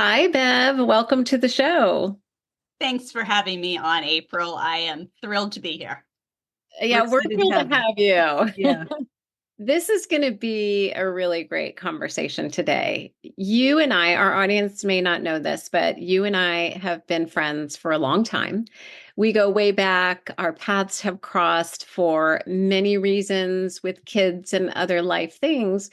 Hi, Bev. Welcome to the show. Thanks for having me on, April. I am thrilled to be here. We're Yeah, we're excited to thrilled have to you. have you. Yeah. This is going to be a really great conversation today. You and I, our audience may not know this, but you and I have been friends for a long time. We go way back. Our paths have crossed for many reasons with kids and other life things,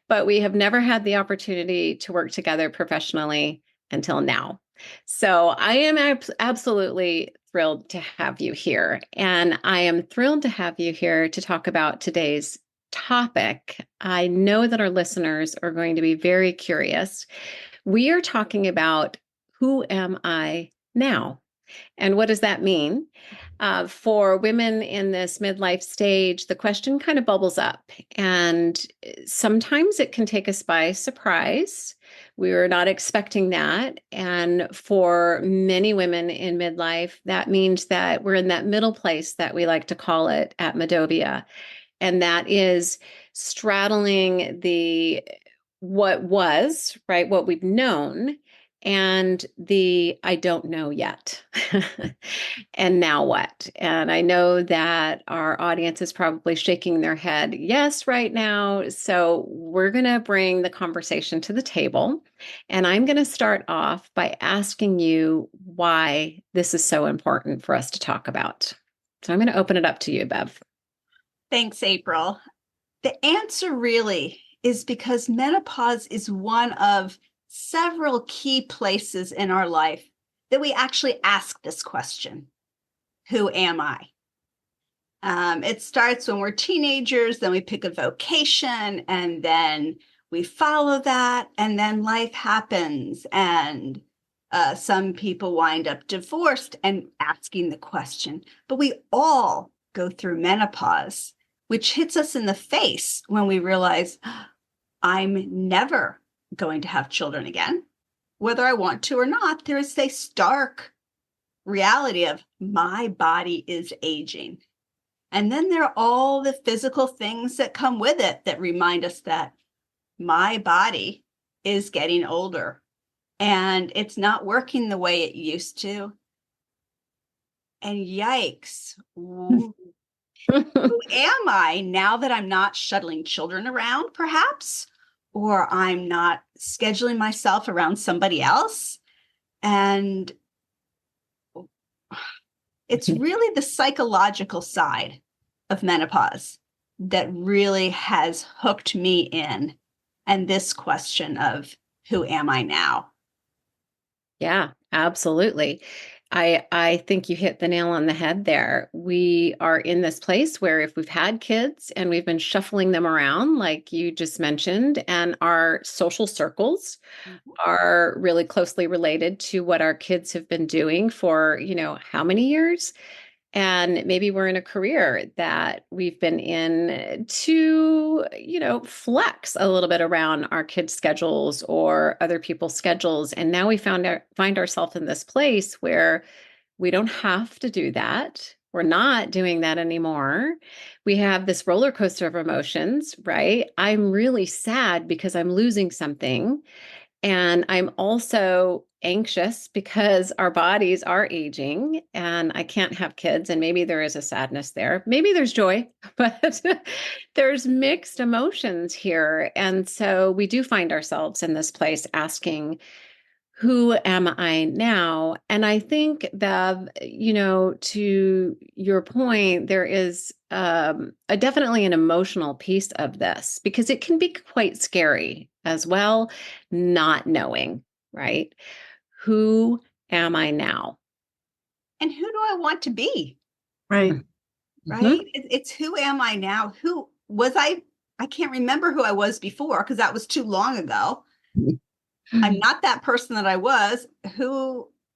but we have never had the opportunity to work together professionally until now. So I am absolutely thrilled to have you here. And I am thrilled to have you here to talk about today's topic. I know that our listeners are going to be very curious. We are talking about who am I now? And what does that mean? For women in this midlife stage, the question kind of bubbles up, and sometimes it can take us by surprise. We were not expecting that. And for many women in midlife, that means that we're in that middle place that we like to call it at Medovia. And that is straddling the what was, right, what we've known, and the I don't know yet. And now what? And I know that our audience is probably shaking their head yes right now. So we're going to bring the conversation to the table. And I'm going to start off by asking you why this is so important for us to talk about. So I'm going to open it up to you, Bev. Thanks, April. The answer really is because menopause is one of several key places in our life that we actually ask this question: who am I? It starts when we're teenagers, then we pick a vocation, and then we follow that, and then life happens. And some people wind up divorced and asking the question. But we all go through menopause, which hits us in the face when we realize I'm never going to have children again. Whether I want to or not, there is a stark reality of my body is aging. And then there are all the physical things that come with it that remind us that my body is getting older and it's not working the way it used to. And yikes, who am I now that I'm not shuttling children around, perhaps? Or I'm not scheduling myself around somebody else? And it's really the psychological side of menopause that really has hooked me in. And this question of who am I now? Yeah, absolutely. I think you hit the nail on the head there. We are in this place where if we've had kids and we've been shuffling them around, like you just mentioned, and our social circles are really closely related to what our kids have been doing for, how many years? And maybe we're in a career that we've been in to, flex a little bit around our kids' schedules or other people's schedules. And now we find ourselves in this place where we don't have to do that. We're not doing that anymore. We have this roller coaster of emotions, right? I'm really sad because I'm losing something. And I'm also anxious because our bodies are aging and I can't have kids. And maybe there is a sadness there. Maybe there's joy, but there's mixed emotions here. And so we do find ourselves in this place asking, who am I now? And I think, Bev, to your point, there is definitely an emotional piece of this because it can be quite scary as well, not knowing, right? Who am I now? And who do I want to be? Right. Right? Mhm. It's who am I now? Who was I? I can't remember who I was before because that was too long ago. I'm not that person that I was.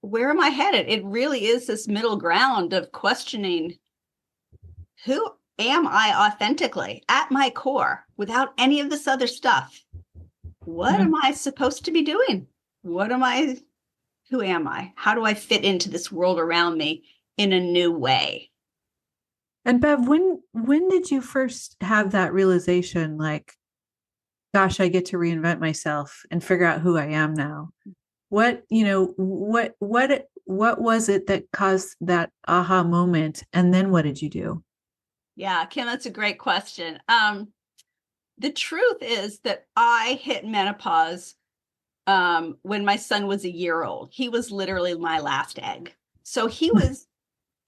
Where am I headed? It really is this middle ground of questioning who am I authentically at my core without any of this other stuff? What Mhm. am I supposed to be doing? Who am I? How do I fit into this world around me in a new way? And Bev, when did you first have that realization, like, gosh, I get to reinvent myself and figure out who I am now? What, what was it that caused that aha moment? And then what did you do? Yeah, Kim, that's a great question. The truth is that I hit menopause when my son was a year old. He was literally my last egg. So he was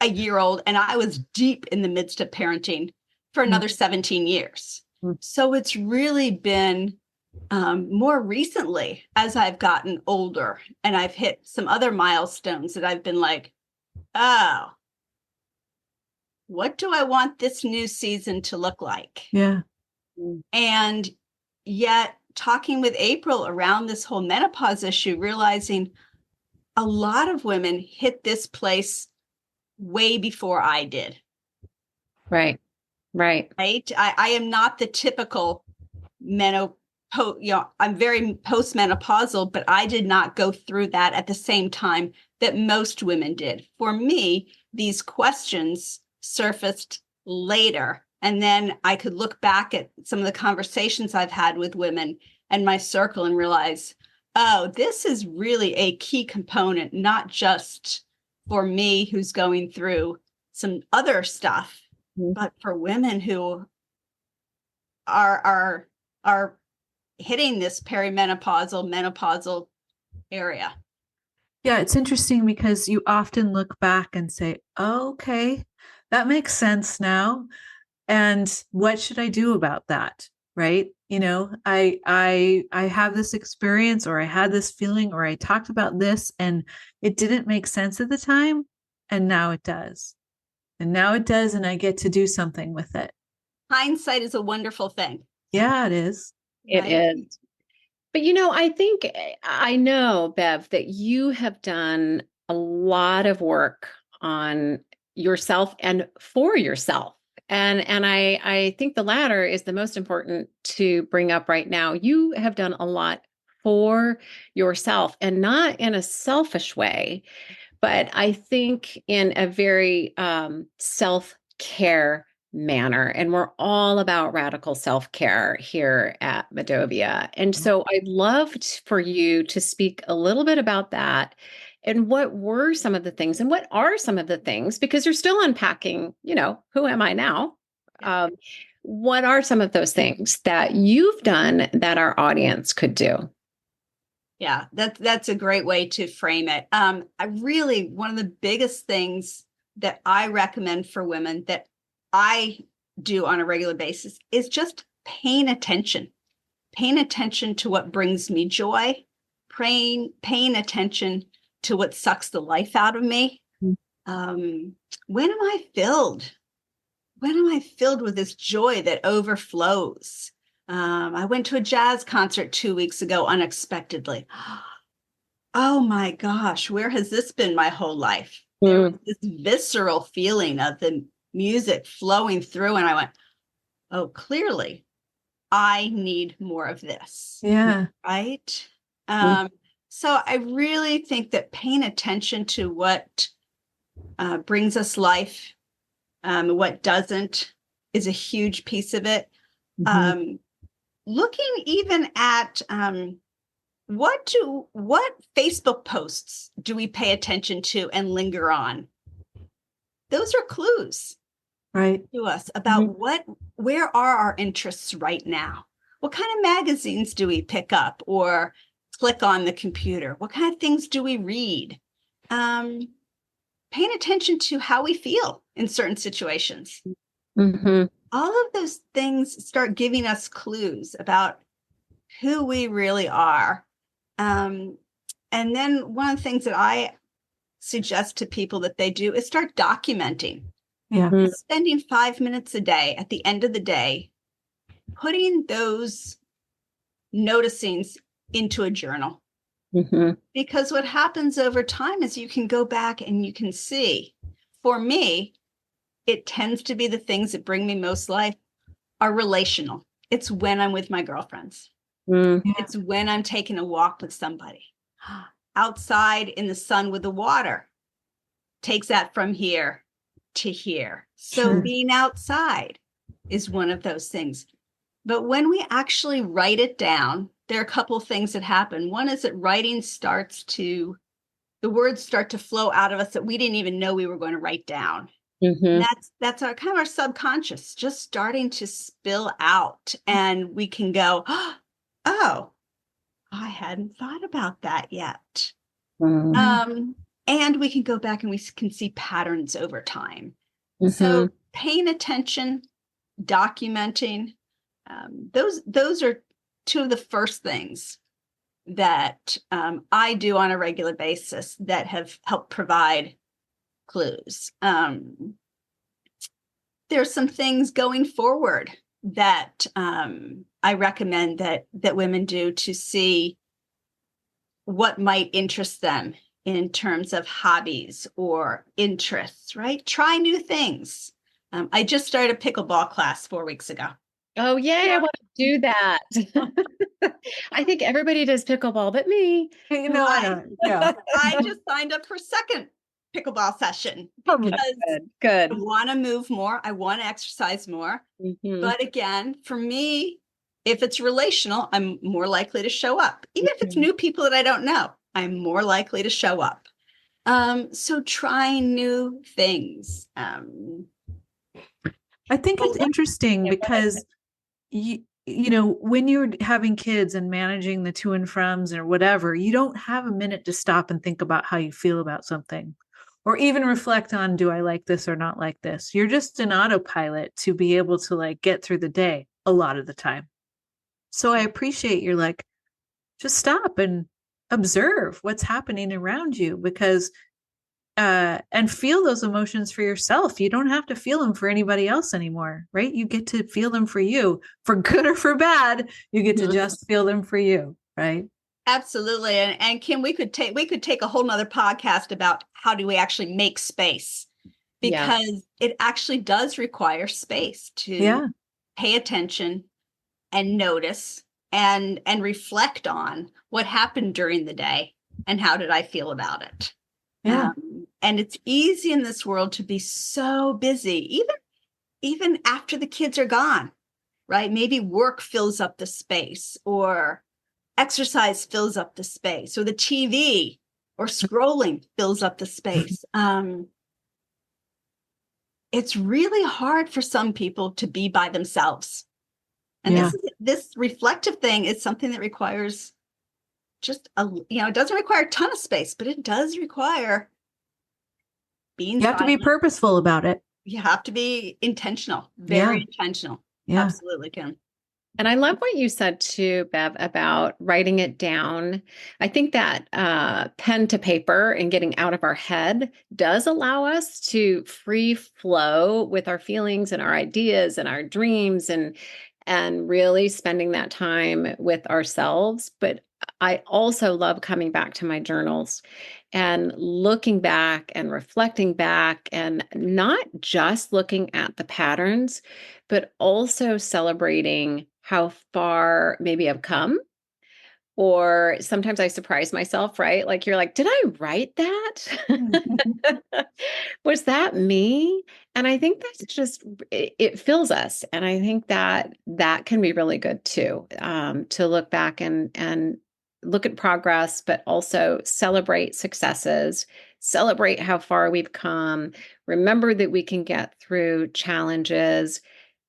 a year old, and I was deep in the midst of parenting for another 17 years. So it's really been more recently as I've gotten older and I've hit some other milestones that I've been like, oh, what do I want this new season to look like? Yeah. And yet, talking with April around this whole menopause issue, realizing a lot of women hit this place way before I did. Right. Right. Right. I am not the typical menopause, I'm very postmenopausal, but I did not go through that at the same time that most women did. For me, these questions surfaced later. And then I could look back at some of the conversations I've had with women and my circle and realize, oh, this is really a key component, not just for me who's going through some other stuff, but for women who are hitting this perimenopausal, menopausal area. Yeah, it's interesting because you often look back and say, oh, okay, that makes sense now. And what should I do about that? Right? I have this experience, or I had this feeling, or I talked about this and it didn't make sense at the time. And now it does. And now it does. And I get to do something with it. Hindsight is a wonderful thing. Yeah, it is. It is. But I think I know, Bev, that you have done a lot of work on yourself and for yourself. And I think the latter is the most important to bring up right now. You have done a lot for yourself, and not in a selfish way, but I think in a very self-care manner. And we're all about radical self-care here at Medovia. And so I'd love for you to speak a little bit about that. And what were some of the things, and what are some of the things, because you're still unpacking, who am I now? What are some of those things that you've done that our audience could do? Yeah, that's a great way to frame it. One of the biggest things that I recommend for women that I do on a regular basis is just paying attention to what brings me joy, paying attention to what sucks the life out of me. When am I filled? When am I filled with this joy that overflows? I went to a jazz concert 2 weeks ago unexpectedly. Oh my gosh, where has this been my whole life? There was this visceral feeling of the music flowing through, and I went, oh, clearly I need more of this. Yeah. Right. So I really think that paying attention to what brings us life, what doesn't, is a huge piece of it. Looking even at what Facebook posts do we pay attention to and linger on? Those are clues, right, to us about where are our interests right now? What kind of magazines do we pick up or click on the computer? What kind of things do we read? Paying attention to how we feel in certain situations. All of those things start giving us clues about who we really are. And then one of the things that I suggest to people that they do is start documenting. Yeah. Spending 5 minutes a day at the end of the day, putting those noticings into a journal. Because what happens over time is you can go back and you can see, for me, it tends to be the things that bring me most life are relational. It's when I'm with my girlfriends. It's when I'm taking a walk with somebody. Outside in the sun with the water takes that from here to here. So being outside is one of those things. But when we actually write it down, there are a couple of things that happen. One is that the words start to flow out of us that we didn't even know we were going to write down. Mm-hmm. That's our kind of our subconscious just starting to spill out, and we can go, oh, I hadn't thought about that yet. Mm-hmm. And we can go back and we can see patterns over time. Mm-hmm. So paying attention, documenting, those are two of the first things that I do on a regular basis that have helped provide clues. There's some things going forward that I recommend that women do to see what might interest them in terms of hobbies or interests, right? Try new things. I just started a pickleball class 4 weeks ago. Oh, yay, I want to do that. I think everybody does pickleball but me. I just signed up for a second pickleball session because Good. I want to move more. I want to exercise more. Mm-hmm. But again, for me, if it's relational, I'm more likely to show up. Even if it's new people that I don't know, I'm more likely to show up. So trying new things. I think it's interesting because when you're having kids and managing the to and froms or whatever, you don't have a minute to stop and think about how you feel about something or even reflect on, do I like this or not like this? You're just an autopilot to be able to like get through the day a lot of the time. So I appreciate you're like, just stop and observe what's happening around you because and feel those emotions for yourself. You don't have to feel them for anybody else anymore, right? You get to feel them for you, for good or for bad. You get to just feel them for you, right? Absolutely. And Kim, we could take a whole nother podcast about how do we actually make space, because it actually does require space to pay attention and notice and reflect on what happened during the day and how did I feel about it. Yeah. And it's easy in this world to be so busy, even after the kids are gone, right? Maybe work fills up the space, or exercise fills up the space, or the TV or scrolling fills up the space. It's really hard for some people to be by themselves. And this reflective thing is something that requires just it doesn't require a ton of space, but it does require being You have to be purposeful about it. You have to be intentional, very intentional. Yeah. Absolutely, Kim. And I love what you said too, Bev, about writing it down. I think that pen to paper and getting out of our head does allow us to free flow with our feelings and our ideas and our dreams and really spending that time with ourselves. But I also love coming back to my journals and looking back and reflecting back and not just looking at the patterns, but also celebrating how far maybe I've come. Or sometimes I surprise myself, right? Like you're like, did I write that? Was that me? And I think that's just, it fills us. And I think that can be really good too, to look back and look at progress, but also celebrate successes, celebrate how far we've come, remember that we can get through challenges,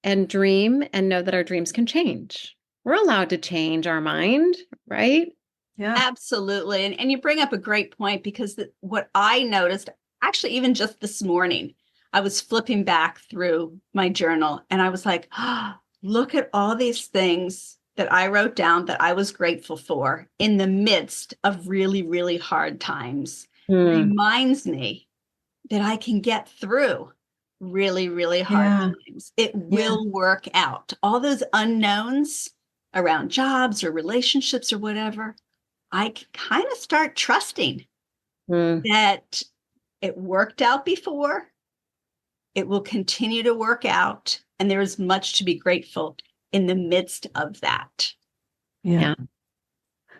and dream and know that our dreams can change. We're allowed to change our mind, right? Yeah, absolutely. And you bring up a great point, because what I noticed, actually, even just this morning, I was flipping back through my journal and I was like, look at all these things that I wrote down that I was grateful for in the midst of really, really hard times. Reminds me that I can get through really, really hard times. It will work out. All those unknowns around jobs or relationships or whatever, I can kind of start trusting that it worked out before, it will continue to work out, and there is much to be grateful in the midst of that. Yeah.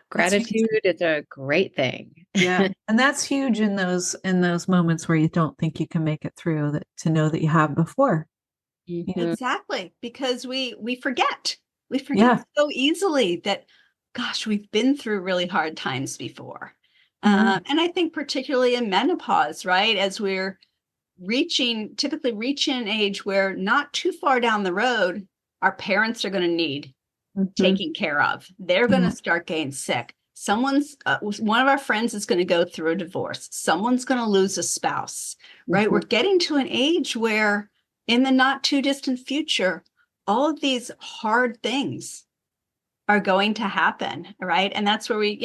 Gratitude is a great thing. Yeah. And that's huge in those moments where you don't think you can make it through, that to know that you have before. Exactly. Because we forget. We forget so easily that, gosh, we've been through really hard times before. And I think particularly in menopause, right? As we're typically reaching an age where not too far down the road, our parents are going to need taken care of. They're going to start getting sick. One of our friends is going to go through a divorce. Someone's going to lose a spouse, right? We're getting to an age where in the not too distant future, all of these hard things are going to happen, right? And that's where we,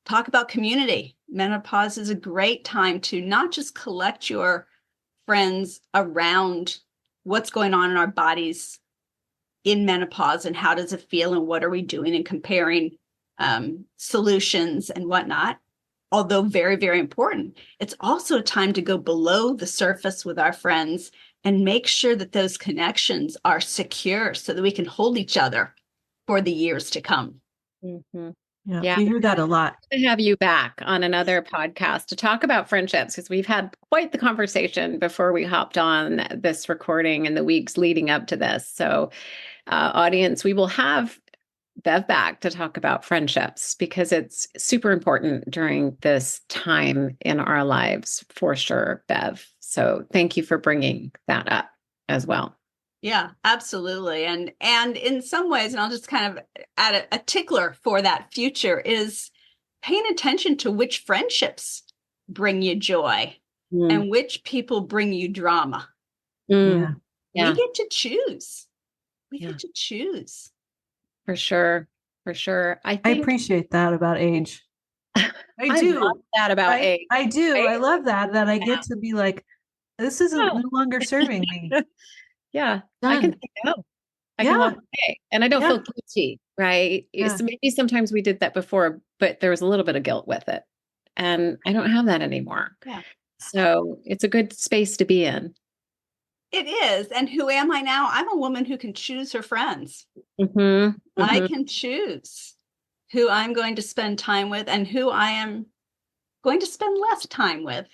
talk about community. Menopause is a great time to not just collect your friends around what's going on in our bodies in menopause and how does it feel and what are we doing and comparing solutions and whatnot. Although very, very important, it's also a time to go below the surface with our friends and make sure that those connections are secure so that we can hold each other for the years to come. Yeah, we hear that a lot. To have you back on another podcast to talk about friendships, because we've had quite the conversation before we hopped on this recording in the weeks leading up to this. So, audience, we will have Bev back to talk about friendships because it's super important during this time in our lives for sure, Bev. So thank you for bringing that up as well. Yeah, absolutely. And in some ways, and I'll just kind of add a tickler for that future is paying attention to which friendships bring you joy and which people bring you drama. Yeah. We get to choose. We get to choose. For sure. For sure. I appreciate that about age. I do. love that about age. I do. Right? I love that I get to be like, this isn't no longer serving me. Yeah. Done. I can say no. I can walk away and I don't feel guilty, right? So maybe sometimes we did that before, but there was a little bit of guilt with it. And I don't have that anymore. Yeah. So it's a good space to be in. It is. And who am I now? I'm a woman who can choose her friends. I can choose who I'm going to spend time with and who I am going to spend less time with.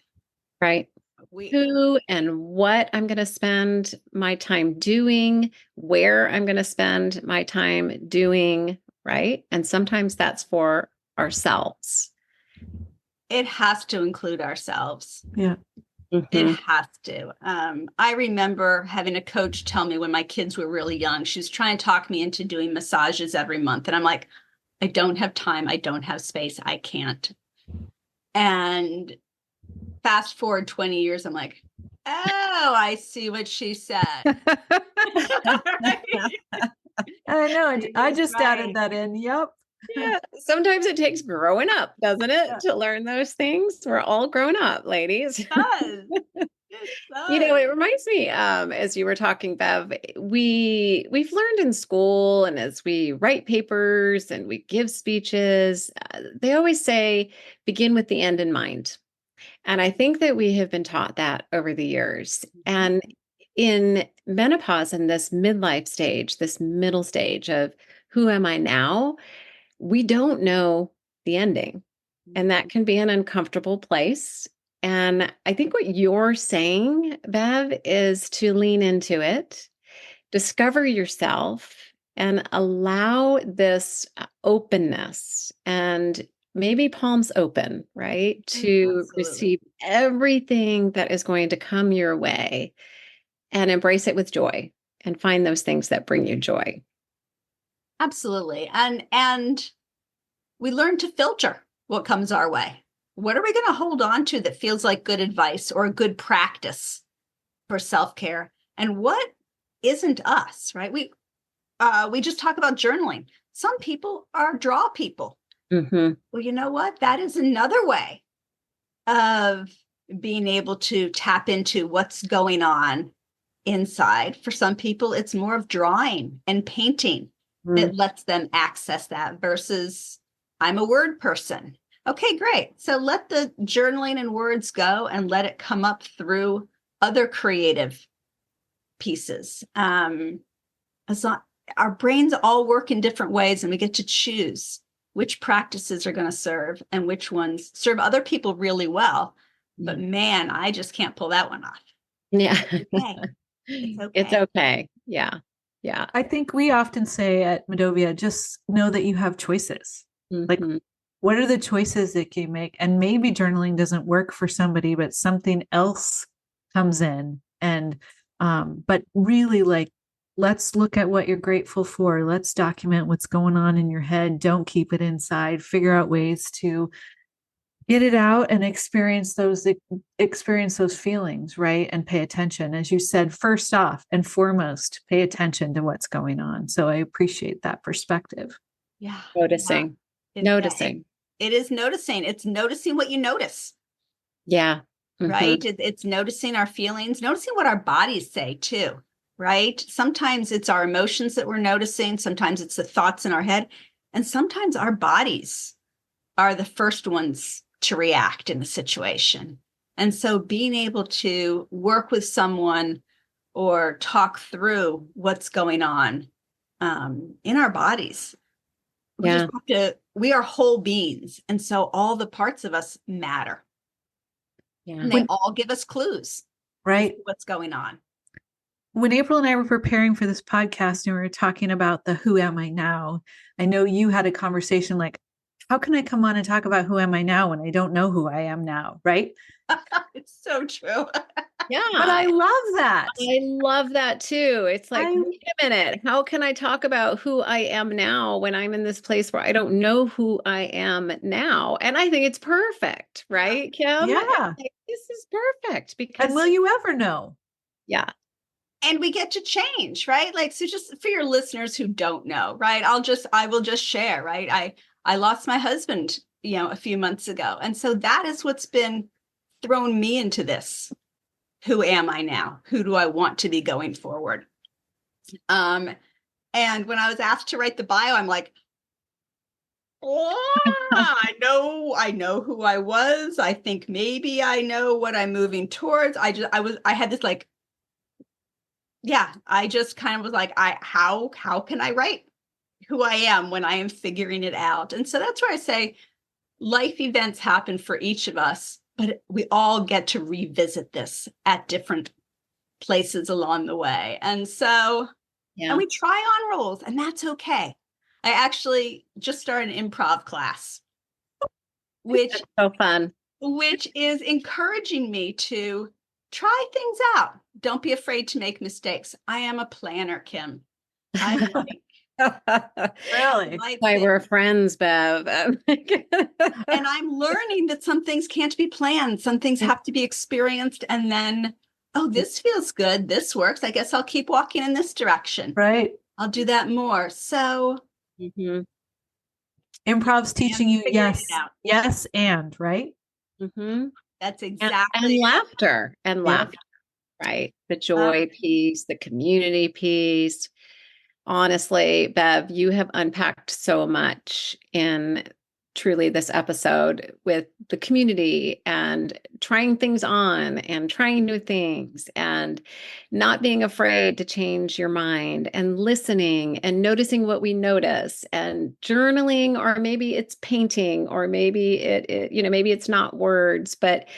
Right. Who and what I'm going to spend my time doing, where I'm going to spend my time doing, right? And sometimes that's for ourselves. It has to include ourselves. Yeah. It has to. I remember having a coach tell me when my kids were really young, she was trying to talk me into doing massages every month. And I'm like, I don't have time. I don't have space. I can't. And fast forward 20 years, I'm like, oh, I see what she said. I know. I just added that in. Yep. Yeah. Sometimes it takes growing up, doesn't it, to learn those things? We're all grown up, ladies. It does. It reminds me, as you were talking, Bev, we've learned in school and as we write papers and we give speeches, they always say, begin with the end in mind. And I think that we have been taught that over the years. And in menopause, in this midlife stage, this middle stage of who am I now, we don't know the ending. And that can be an uncomfortable place. And I think what you're saying, Bev, is to lean into it, discover yourself, and allow this openness and maybe palms open, right? To receive everything that is going to come your way and embrace it with joy and find those things that bring you joy. Absolutely. And we learn to filter what comes our way. What are we going to hold on to that feels like good advice or a good practice for self-care? And what isn't us, right? We just talk about journaling. Some people are draw people. Well, you know what? That is another way of being able to tap into what's going on inside. For some people, it's more of drawing and painting that lets them access that versus I'm a word person. Okay, great. So let the journaling and words go and let it come up through other creative pieces. As long, our brains all work in different ways and we get to choose which practices are going to serve and which ones serve other people really well. But man, I just can't pull that one off. Yeah. It's okay. It's okay. Yeah. Yeah. I think we often say at Medovia, just know that you have choices. Like, Mhm. what are the choices that you make? And maybe journaling doesn't work for somebody, but something else comes in. And, but really, like, let's look at what you're grateful for. Let's document what's going on in your head. Don't keep it inside. Figure out ways to get it out and experience those feelings, right? And pay attention. As you said, first off and foremost, pay attention to what's going on. So I appreciate that perspective. Yeah. Yeah. Noticing. Yeah, Noticing. it is noticing. It's noticing what you notice, Yeah. right? Mhm. It's noticing our feelings, noticing what our bodies say too, right? Sometimes it's our emotions that we're noticing. Sometimes it's the thoughts in our head. And sometimes our bodies are the first ones to react in the situation. And so being able to work with someone or talk through what's going on in our bodies, we just Yeah. have to, we are whole beings. And so all the parts of us matter Yeah. and they all give us clues as Right. to what's going on. When April and I were preparing for this podcast and we were talking about the who am I now, I know you had a conversation like, how can I come on and talk about who am I now when I don't know who I am now? Right. It's so true. But Yeah. I love that. I love that too. It's like, I wait a minute, how can I talk about who I am now when I'm in this place where I don't know who I am now? And I think it's perfect, right, Kim? It's yeah. like, this is perfect And will because, you ever know? yeah, And we get to change, right? Like, so just for your listeners who don't know, right? I will just share, right? I lost my husband, a few months ago. And so that is what's been thrown me into this. Who am I now? Who do I want to be going forward? And when I was asked to write the bio, I'm like, oh, I know who I was. I think maybe I know what I'm moving towards. I had this like, yeah, I just kind of was like, how can I write who I am when I am figuring it out? And so that's where I say life events happen for each of us, but we all get to revisit this at different places along the way. And so, and yeah. we try on roles, and that's okay. I actually just started an improv class, which It's so fun. is encouraging me to try things out. Don't be afraid to make mistakes. I am a planner, Kim. I Really? like Why things. we're friends, Bev. And I'm learning that some things can't be planned. Some things have to be experienced. And then, oh, this feels good. This works. I guess I'll keep walking in this direction. Right. I'll do that more. So Mhm. Improv's I'm teaching you figuring it yes, out. yes, and right. Mhm. That's And exactly it. laughter and Yeah. laughter, right? The Uh, joy piece, the community piece. Honestly, Bev, you have unpacked so much in truly this episode with the community and trying things on and trying new things and not being afraid to change your mind and listening and noticing what we notice and journaling, or maybe it's painting, or maybe maybe it's not words, but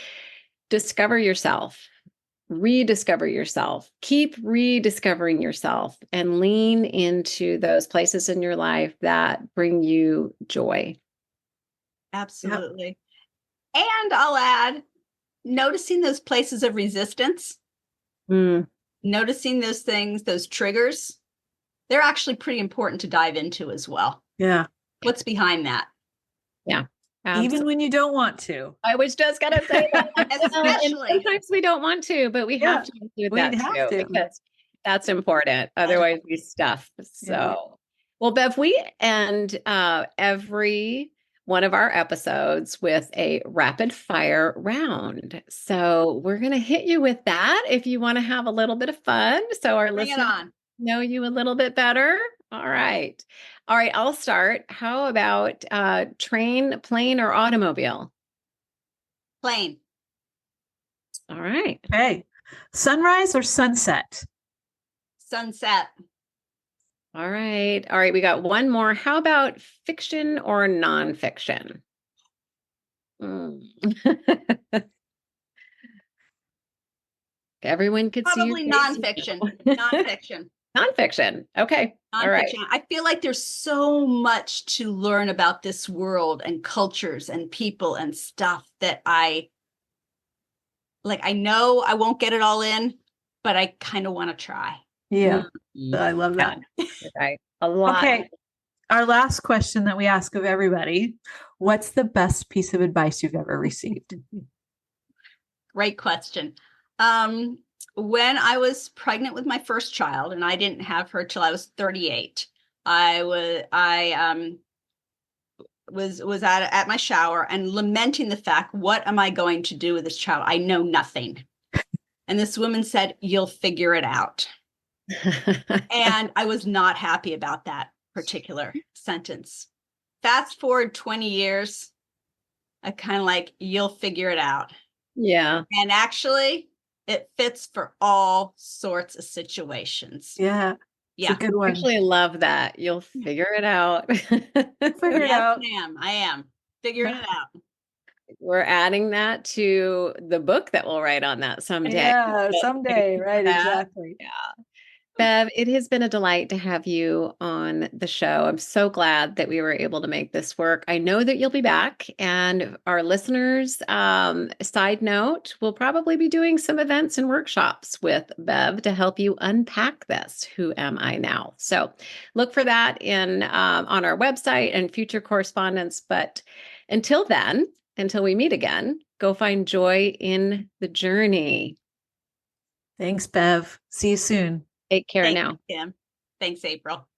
discover yourself, rediscover yourself, keep rediscovering yourself, and lean into those places in your life that bring you joy. Yep. absolutely. And I'll add noticing those places of resistance, Mm, noticing those things, those triggers, they're actually pretty important to dive into as well. Yeah. What's behind that? yeah, Even absolutely. when you don't want to. I was just gonna say that. And Especially. sometimes we don't want to, but we have Yeah. to include We'd that have too, to. because that's important. Otherwise, we stuff. Yeah. So, well, Bev, we end every one of our episodes with a rapid fire round. So we're gonna hit you with that if you want to have a little bit of fun, so our Bring it listeners on. know you a little bit better. All right. All right, I'll start. How about train, plane, or automobile? Plane. All right. Okay. Sunrise or sunset? Sunset. All right. All right. We got one more. How about fiction or nonfiction? Mm. Everyone could see your Probably face nonfiction. now. Nonfiction. Nonfiction. Okay. All right. Nonfiction. I feel like there's so much to learn about this world and cultures and people and stuff that I know I won't get it all in, but I kind of want to try. Yeah, Mhm. I love that. Right. A lot. Okay, our last question that we ask of everybody: what's the best piece of advice you've ever received? Great question. When I was pregnant with my first child, and I didn't have her till I was 38, I was at my shower and lamenting the fact, what am I going to do with this child? I know nothing. And this woman said, "You'll figure it out." And I was not happy about that particular sentence. Fast forward 20 years, I kind of like, "You'll figure it out." Yeah. And actually, it fits for all sorts of situations. Yeah, it's a Yeah. good I one. actually love that. You'll figure it out. Figure it Yes, out. ma'am. I am figuring it out. We're adding that to the book that we'll write on that someday. Yeah, Just someday, right? that. Exactly. Yeah. Bev, it has been a delight to have you on the show. I'm so glad that we were able to make this work. I know that you'll be back, and our listeners, side note, we'll probably be doing some events and workshops with Bev to help you unpack this. Who am I now? So look for that in on our website and future correspondence. But until then, until we meet again, go find joy in the journey. Thanks, Bev. See you soon. Take care Thanks, now. Kim. Thanks, April.